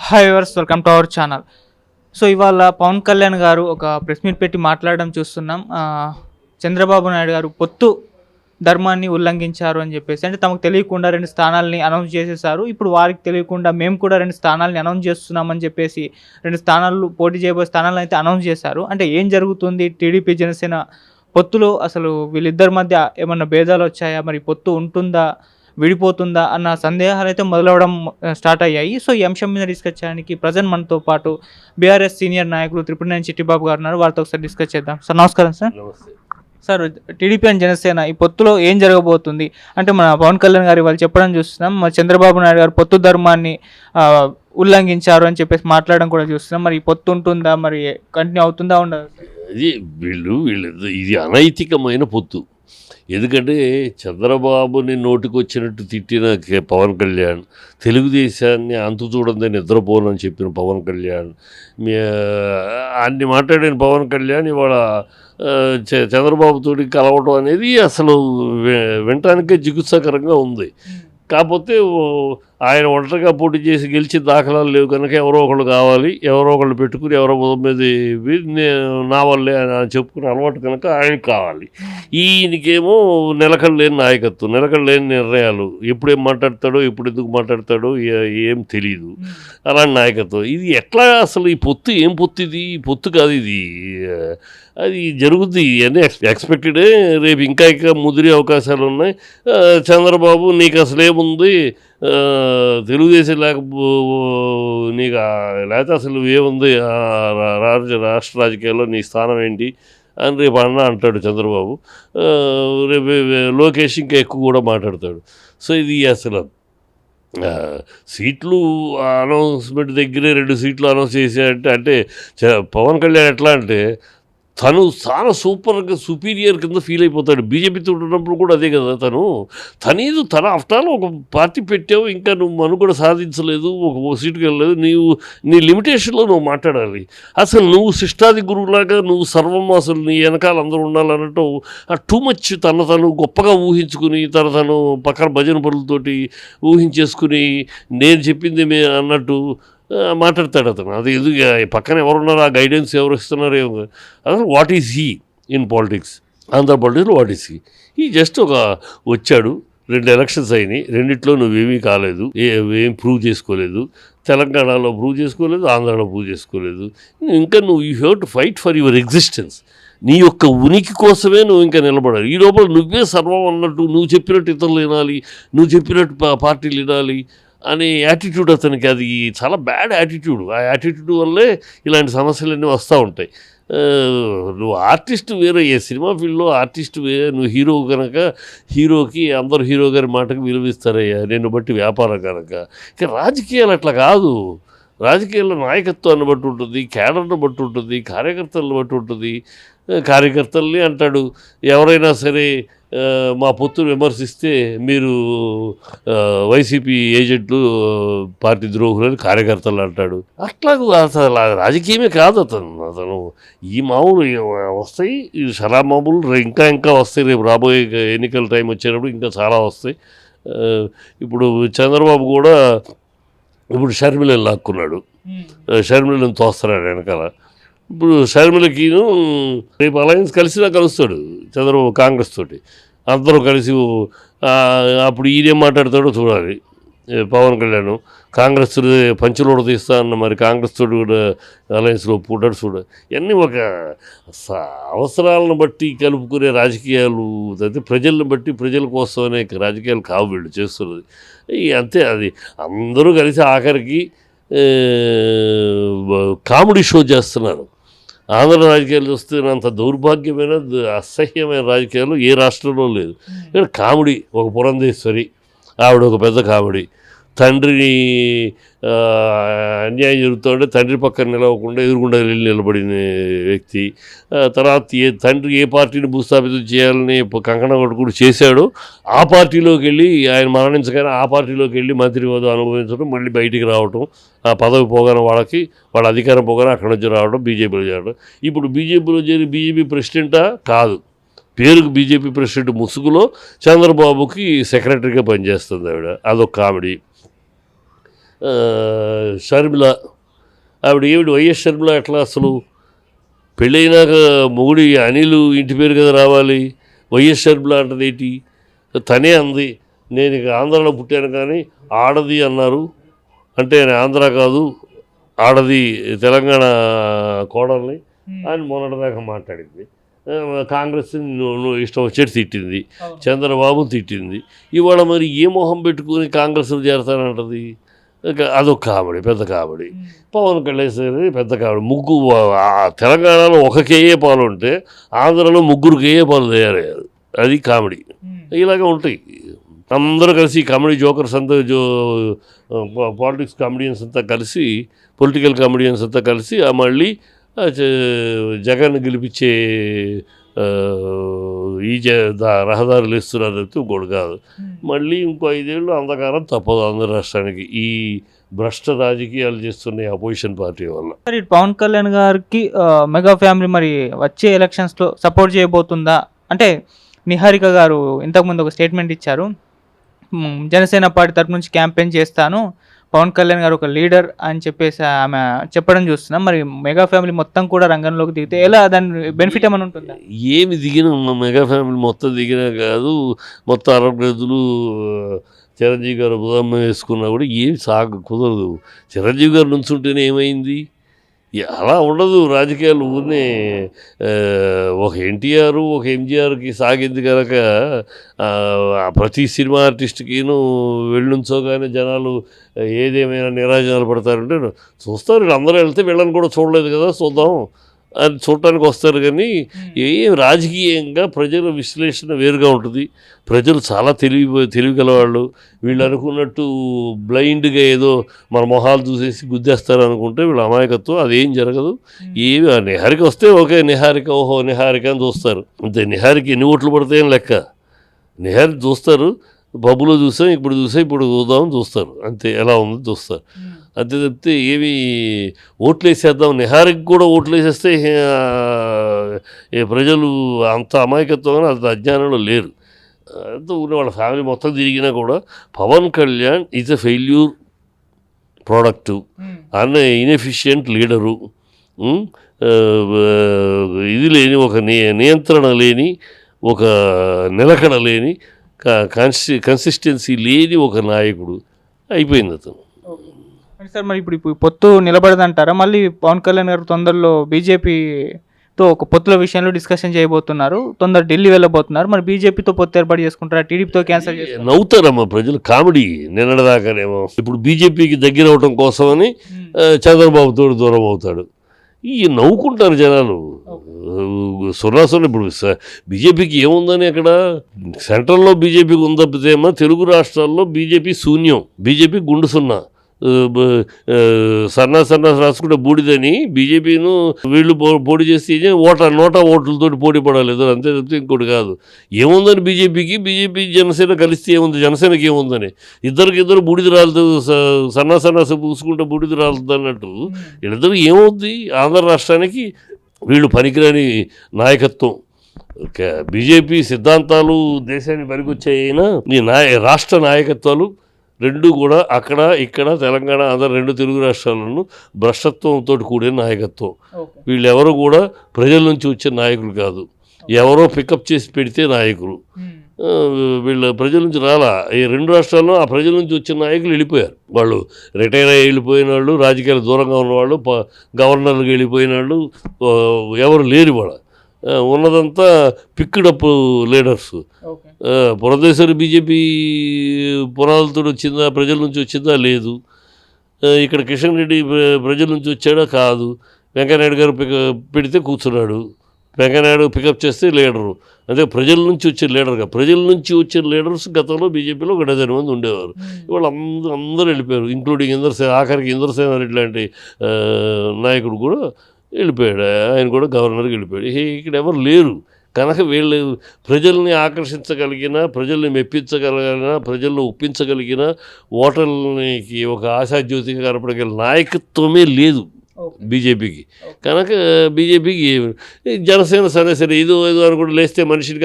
Hi viewers, welcome to our channel. So ఇవాళ పవన్ కళ్యాణ్ గారు ఒక ప్రెస్ మీట్ పెట్టి మాట్లాడడం చూస్తున్నాం. చంద్రబాబు నాయుడు గారు పొత్తు ధర్మాన్ని ఉల్లంఘించారు అని చెప్పేసి, అంటే తమకు తెలియకుండా 2 స్థానాలని అనౌన్స్ చేసేసారు. ఇప్పుడు వారికి తెలియకుండా మేము కూడా 2 స్థానాలని అనౌన్స్ చేస్తున్నామని చెప్పేసి 2 స్థానాలు పోటీ చేయబోయే స్థానాలను అయితే అనౌన్స్ చేశారు. అంటే ఏం జరుగుతుంది టీడీపీ జనసేన పొత్తులో? అసలు వీళ్ళిద్దరి మధ్య ఏమన్నా భేదాలు వచ్చాయా? మరి పొత్తు ఉంటుందా, విడిపోతుందా అన్న సందేహాలు అయితే మొదలవడం స్టార్ట్ అయ్యాయి. సో ఈ అంశం మీద డిస్కస్ చేయడానికి ప్రజెంట్ మనతో పాటు బీఆర్ఎస్ సీనియర్ నాయకులు త్రిపురనేని చిట్టిబాబు గారు ఉన్నారు. వారితో ఒకసారి డిస్కస్ చేద్దాం. సార్ నమస్కారం. సార్ టీడీపీ అండ్ జనసేన ఈ పొత్తులో ఏం జరగబోతుంది? అంటే మన పవన్ కళ్యాణ్ గారు వాళ్ళు చెప్పడం చూస్తున్నాం, మరి చంద్రబాబు నాయుడు గారు పొత్తు ధర్మాన్ని ఉల్లంఘించారు అని చెప్పేసి మాట్లాడడం కూడా చూస్తున్నాం. మరి ఈ పొత్తు ఉంటుందా, మరి కంటిన్యూ అవుతుందా, ఉండదు? ఇది వీళ్ళు ఇది అనైతికమైన పొత్తు. ఎందుకంటే చంద్రబాబుని నోటికొచ్చినట్టు తిట్టిన పవన్ కళ్యాణ్, తెలుగుదేశాన్ని అంతు చూడండి నిద్రపోనని చెప్పిన పవన్ కళ్యాణ్, అన్ని మాట్లాడిన పవన్ కళ్యాణ్ ఇవాళ చంద్రబాబుతోటి కలవటం అనేది అసలు వినటానికే జిగుత్సాకరంగా ఉంది. కాకపోతే ఆయన ఒంటరిగా పోటీ చేసి గెలిచి దాఖలాలు లేవు కనుక ఎవరో ఒకళ్ళు కావాలి, ఎవరో ఒకళ్ళు పెట్టుకుని ఎవరో మీద నా వల్లే అని చెప్పుకునే అలవాటు కనుక ఆయనకి కావాలి. ఈయనకేమో నిలకడలేని నాయకత్వం, నిలకడలేని నిర్ణయాలు, ఎప్పుడేం మాట్లాడతాడో ఎప్పుడు ఎందుకు మాట్లాడతాడో ఏం తెలియదు, అలాంటి నాయకత్వం. ఇది ఎట్లా అసలు ఈ పొత్తు ఏం పొత్తు? ఇది పొత్తు కాదు, ఇది అది జరుగుద్ది అని ఎక్స్పెక్టెడే. రేపు ఇంకా ముదిరే అవకాశాలు ఉన్నాయి. చంద్రబాబు నీకు అసలేముంది, తెలుగుదేశం లేకపోతే అసలు ఏముంది రాష్ట్ర రాజకీయాల్లో నీ స్థానం ఏంటి అని రేపు అంటాడు చంద్రబాబు. రేపు లోకేష్ ఇంకా ఎక్కువ కూడా మాట్లాడతాడు. సో ఇది అసలు సీట్లు అనౌన్స్మెంట్ దగ్గరే 2 సీట్లు అనౌన్స్ చేశాడంటే, అంటే పవన్ కళ్యాణ్ ఎట్లా అంటే తను చాలా సూపర్గా సుపీరియర్ కింద ఫీల్ అయిపోతాడు. బీజేపీతో ఉన్నప్పుడు కూడా అదే కదా, తన ఆఫ్టర్ ఒక పార్టీ పెట్టావు, ఇంకా నువ్వు మనుగడ సాధించలేదు, ఒక సీటుకి వెళ్ళలేదు, నీ లిమిటేషన్లో నువ్వు మాట్లాడాలి. అసలు నువ్వు శిష్టాది గురువులాగా నువ్వు సర్వం అసలు నీ వెనకాల అందరూ ఉండాలన్నట్టు టూ మచ్ తను గొప్పగా ఊహించుకుని తను పక్కన భజన పనులతోటి ఊహించేసుకుని నేను చెప్పింది అన్నట్టు మాట్లాడతాడు అతను. అది ఎందుకు పక్కన ఎవరున్నారు, ఆ గైడెన్స్ ఎవరు ఇస్తున్నారు, అసలు what is he in politics, Andhra పాలిటిక్స్లో వాట్ ఈజ్ హీ? ఈ జస్ట్ వచ్చాడు, 2 ఎలక్షన్స్ అయినాయి, రెండిట్లో నువ్వేమీ కాలేదు, ఏం ప్రూవ్ చేసుకోలేదు, తెలంగాణలో ప్రూవ్ చేసుకోలేదు, ఆంధ్రాలో ప్రూవ్ చేసుకోలేదు. ఇంకా you have to fight for your existence. నీ యొక్క ఉనికి కోసమే నువ్వు ఇంకా నిలబడాలి. ఈ లోపల నువ్వే సర్వం అన్నట్టు, నువ్వు చెప్పినట్టు ఇతరులు వినాలి, నువ్వు చెప్పినట్టు పార్టీలు వినాలి అనే యాటిట్యూడ్ అతనికి, అది చాలా బ్యాడ్ యాటిట్యూడ్. ఆ యాటిట్యూడ్ వల్లే ఇలాంటి సమస్యలన్నీ వస్తూ ఉంటాయి. నువ్వు ఆర్టిస్ట్ వేరే, ఏ సినిమా ఫీల్డ్లో ఆర్టిస్ట్ వేరే, నువ్వు హీరో కనుక హీరోకి అందరు హీరో గారి మాటకు విలువిస్తారయ్యా, నేను బట్టి వ్యాపారం కనుక. ఇక రాజకీయాలు అట్లా కాదు. రాజకీయాల్లో నాయకత్వాన్ని బట్టి ఉంటుంది, క్యాడర్ని బట్టి ఉంటుంది, కార్యకర్తలను బట్టి ఉంటుంది. కార్యకర్తల్ని అంటాడు, ఎవరైనా సరే మా పొత్తును విమర్శిస్తే మీరు వైసీపీ ఏజెంట్లు, పార్టీ ద్రోహులని కార్యకర్తలు అంటాడు. అట్లా అసలు రాజకీయమే కాదు అతను ఈ మామూలు వస్తాయి, ఈ సలా మామూలు ఇంకా వస్తాయి. రేపు రాబోయే ఎన్నికల టైం వచ్చేటప్పుడు ఇంకా చాలా వస్తాయి. ఇప్పుడు చంద్రబాబు కూడా ఇప్పుడు షర్మిలను లాక్కున్నాడు, షర్మిలను తోస్తున్నాడు వెనకాల. ఇప్పుడు షర్మిలకిను రేపు అలయన్స్ కలుస్తాడు చంద్రబాబు కాంగ్రెస్ తోటి, అందరూ కలిసి. అప్పుడు ఈయనేం మాట్లాడతాడో చూడాలి. పవన్ కళ్యాణ్ కాంగ్రెస్ పంచులోడు తీస్తా అన్న, మరి కాంగ్రెస్ తోటి కూడా అలయన్స్లో ఒప్పుకుంటాడు చూడాలి. ఇవన్నీ ఒక అవసరాలను బట్టి కలుపుకునే రాజకీయాలు, అయితే ప్రజలను బట్టి ప్రజల కోసం అనే రాజకీయాలు కావు వీళ్ళు చేస్తున్నది. అంతే, అది అందరూ కలిసి ఆఖరికి కామెడీ షో చేస్తున్నారు. ఆంధ్ర రాజకీయాలు చూస్తున్నంత దౌర్భాగ్యమైన అసహ్యమైన రాజకీయాలు ఏ రాష్ట్రంలో లేదు. ఇక్కడ కామెడీ, ఒక పురంధేశ్వరి ఆవిడ ఒక పెద్ద కామెడీ, తండ్రిని అన్యాయం జరుగుతుంటే తండ్రి పక్కన నిలవకుండా ఎదురుగుండా వెళ్ళి నిలబడిన వ్యక్తి. తర్వాత తండ్రి ఏ పార్టీని భూస్థాపితం చేయాలని కంకణం కట్టుకుని చేశాడో ఆ పార్టీలోకి వెళ్ళి, ఆయన మరణించగానే ఆ పార్టీలోకి వెళ్ళి మంత్రి హోదా అనుభవించడం, మళ్ళీ బయటికి రావటం, ఆ పదవి పోగానే వాళ్ళ అధికారం పోగానే అక్కడి నుంచి రావడం, బీజేపీలో చేరడం. ఇప్పుడు బీజేపీలో చేరి బీజేపీ ప్రెసిడెంటా? కాదు, పేరుకు బీజేపీ ప్రెసిడెంట్ ముసుగులో చంద్రబాబుకి సెక్రటరీగా పనిచేస్తుంది ఆవిడ. అదొక కామెడీ. షర్మిల, ఆవిడ ఏమిటి వైఎస్ షర్మిల ఎట్లా అసలు పెళ్ళైనాక మొగుడి అనిల్ ఇంటి పేరు కదా రావాలి, వైఎస్ షర్మిల అంటది ఏంటి? తనే అంది నేను ఇక ఆంధ్రాలో పుట్టాను కానీ ఆడది అన్నారు, అంటే ఆంధ్ర కాదు ఆడది తెలంగాణ కోడల్ని అని మొన్నటిదాకా మాట్లాడింది. కాంగ్రెస్ నువ్వు ఇష్టం వచ్చేటి తిట్టింది, చంద్రబాబు తిట్టింది. ఇవాళ మరి ఏ మొహం పెట్టుకుని కాంగ్రెస్లో చేరతానంటది? అదొక కామెడీ, పెద్ద కామెడీ. పవన్ కళ్యాణ్ పెద్ద కామెడీ. తెలంగాణలో ఒక కేఏ పాలు ఉంటే ఆంధ్రలో 3 కేఏ పాలు తయారయ్యారు. అది కామెడీ. ఇలాగే ఉంటాయి. అందరూ కలిసి కామెడీ జోకర్స్ అంతా పాలిటిక్స్ కామెడియన్స్ అంతా కలిసి, పొలిటికల్ కామెడియన్స్ అంతా కలిసి మళ్ళీ జగన్ గెలిపించే రహదారులు ఇస్తున్నారు తప్పితే ఇంకోటి కాదు. మళ్ళీ ఇంకో 5 ఏళ్ళు అంధకారం తప్పదు ఆంధ్ర రాష్ట్రానికి ఈ భ్రష్ట రాజకీయాలు చేస్తున్న అపోజిషన్ పార్టీ వల్ల. మరి పవన్ కళ్యాణ్ గారికి మెగా ఫ్యామిలీ మరి వచ్చే ఎలక్షన్స్లో సపోర్ట్ చేయబోతుందా? అంటే నిహారిక గారు ఇంతకుముందు ఒక స్టేట్మెంట్ ఇచ్చారు, జనసేన పార్టీ తరపు నుంచి క్యాంపెయిన్ చేస్తాను, పవన్ కళ్యాణ్ గారు ఒక లీడర్ అని చెప్పేసి ఆమె చెప్పడం చూస్తున్నాం. మరి మెగా ఫ్యామిలీ మొత్తం కూడా రంగంలోకి దిగితే ఎలా, దాని బెనిఫిట్ ఏమైనా ఉంటుందా? ఏమి దిగిన మెగా ఫ్యామిలీ మొత్తం దిగినా కాదు, మొత్తం అరబ్రదులు చిరంజీవి గారు బుధమ్మ వేసుకున్నా కూడా ఏమి కుదరదు. చిరంజీవి గారు నుంచుంటేనే ఏమైంది? అలా ఉండదు రాజకీయాలు. ఊరినే ఒక ఎన్టీఆర్ ఒక ఎంజీఆర్కి సాగింది కనుక ప్రతి సినిమా ఆర్టిస్ట్కిను వెళ్ళుంచోగానే జనాలు ఏదేమైనా నిరాజనాలు పడతారంటే చూస్తారు. వీళ్ళందరూ వెళ్తే వీళ్ళని కూడా చూడలేదు కదా, చూద్దాం అని చూడటానికి వస్తారు. కానీ రాజకీయంగా ప్రజల విశ్లేషణ వేరుగా ఉంటుంది. ప్రజలు చాలా తెలివిగలవాళ్ళు. వీళ్ళు అనుకున్నట్టు బ్లైండ్గా ఏదో మన మొహాలు చూసేసి గుద్దేస్తారు అనుకుంటే వీళ్ళ అమాయకత్వం. అదేం జరగదు. ఏమి నిహారిక వస్తే ఓకే, నిహారిక ఓహో నిహారిక అని చూస్తారు అంతే. నిహారిక ఎన్ని ఓట్లు పడతాయని లెక్క. నిహారిక చూస్తారు, పబ్బులో చూసాం, ఇప్పుడు చూద్దామని చూస్తారు అంతే. ఎలా ఉంది చూస్తారు అంతే తప్పితే ఏమి ఓట్లు వేసేద్దాం. నిహారికి కూడా ఓట్లు వేసేస్తే ప్రజలు అంత అమాయకత్వం అంత అజ్ఞానంలో లేరు. అంతా ఉన్న వాళ్ళ ఫ్యామిలీ మొత్తం తిరిగినా కూడా Pawan Kalyan is a failure product, అన్న ఇన్ఎఫిషియెంట్ లీడరు, ఇది లేని ఒక నియంత్రణ లేని, ఒక నిలకడ లేని, కన్సిస్టెన్సీ లేని ఒక నాయకుడు అయిపోయింది అతను. సార్ మరి ఇప్పుడు పొత్తు నిలబడదంటారా? మళ్ళీ పవన్ కళ్యాణ్ గారు తొందరలో బీజేపీతో ఒక పొత్తుల విషయంలో డిస్కషన్ చేయబోతున్నారు, తొందర ఢిల్లీ వెళ్ళబోతున్నారు. మరి బీజేపీతో పొత్తు ఏర్పాటు చేసుకుంటారా, టీడీపీతో క్యాన్సిల్ చేస్తారు? నవ్వుతారమ్మా ప్రజలు. కామెడీ నిన్నటిదాకానేమో. ఇప్పుడు బీజేపీకి దగ్గర అవడం కోసమని చంద్రబాబుతో దూరం అవుతాడు. ఈ నవ్వుకుంటారు జనాలు. సున్నా ఇప్పుడు బీజేపీకి ఏముందని అక్కడ సెంట్రల్లో బీజేపీకి ఉంది తప్పితేమో తెలుగు రాష్ట్రాల్లో బీజేపీ శూన్యం. బీజేపీ గుండు సున్నా. సన్నా రాసుకుంటే బూడిదని బీజేపీను వీళ్ళు పోటీ చేస్తే నోటా ఓట్లతోటి పోటీ పడలేదు అంతే తప్పితే ఇంకోటి కాదు. ఏముందని బీజేపీ జనసేన కలిస్తే ఏముంది, జనసేనకి ఏముందని. ఇద్దరు బూడిద రాలుతుంది, సన్నా పూసుకుంటే బూడిద రాలుతుంది అన్నట్టు వీళ్ళిద్దరు ఏమవుద్ది? ఆంధ్ర రాష్ట్రానికి వీళ్ళు పనికిరాని నాయకత్వం. బీజేపీ సిద్ధాంతాలు దేశానికి పనికొచ్చాయినా రాష్ట్ర నాయకత్వాలు రెండు కూడా అక్కడ ఇక్కడ తెలంగాణ ఆంధ్ర 2 తెలుగు రాష్ట్రాలను భ్రష్టత్వంతో కూడిన నాయకత్వం. వీళ్ళెవరు కూడా ప్రజల నుంచి వచ్చే నాయకులు కాదు, ఎవరో పికప్ చేసి పెడితే నాయకులు. వీళ్ళ ప్రజల నుంచి రాలా. ఈ 2 రాష్ట్రాల్లో ఆ ప్రజల నుంచి వచ్చిన నాయకులు వెళ్ళిపోయారు. వాళ్ళు రిటైర్ అయ్యి వెళ్ళిపోయిన వాళ్ళు, రాజకీయాలు దూరంగా ఉన్నవాళ్ళు, గవర్నర్లకు వెళ్ళిపోయిన వాళ్ళు ఎవరు లేరు. వాళ్ళ ఉన్నదంతా పిక్డప్ లీడర్స్. పురంధేశ్వరి బీజేపీ పునాదులతో వచ్చిందా, ప్రజల నుంచి వచ్చిందా? లేదు. ఇక్కడ కిషన్ రెడ్డి ప్రజల నుంచి వచ్చాడా? కాదు. వెంకయ్యనాయుడు గారు పెడితే కూర్చున్నాడు. వెంకయ్యనాయుడు పికప్ చేస్తే లీడరు. అదే ప్రజల నుంచి వచ్చే లీడర్గా. ప్రజల నుంచి వచ్చే లీడర్స్ గతంలో బీజేపీలో 1 డజన్ మంది ఉండేవారు. ఇవాళ అందరూ వెళ్ళిపోయారు, ఇంక్లూడింగ్ ఆఖరికి ఇంద్రసేనారెడ్డి లాంటి నాయకుడు కూడా వెళ్ళిపోయాడు. ఆయన కూడా గవర్నర్కి వెళ్ళిపోయాడు. ఇక్కడ ఎవరు లేరు కనుక వీళ్ళు ప్రజల్ని ఆకర్షించగలిగిన, ప్రజల్ని మెప్పించగలిగిన, ప్రజలను ఒప్పించగలిగిన, ఓటర్లకి ఒక ఆశాజ్యోతిగా కనపడగలిగిన నాయకత్వమే లేదు బీజేపీకి. కనుక బీజేపీకి జనసేన సరే ఏదో అనుకుంటే లేస్తే మనిషిని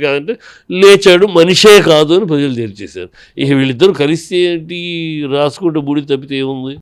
కాదంటే లేచాడు, మనిషే కాదు అని ప్రజలు తేల్చేశారు. ఇక వీళ్ళిద్దరూ కలిస్తే ఏంటి, రాసుకుంటే బూడి తప్పితే ఏముంది.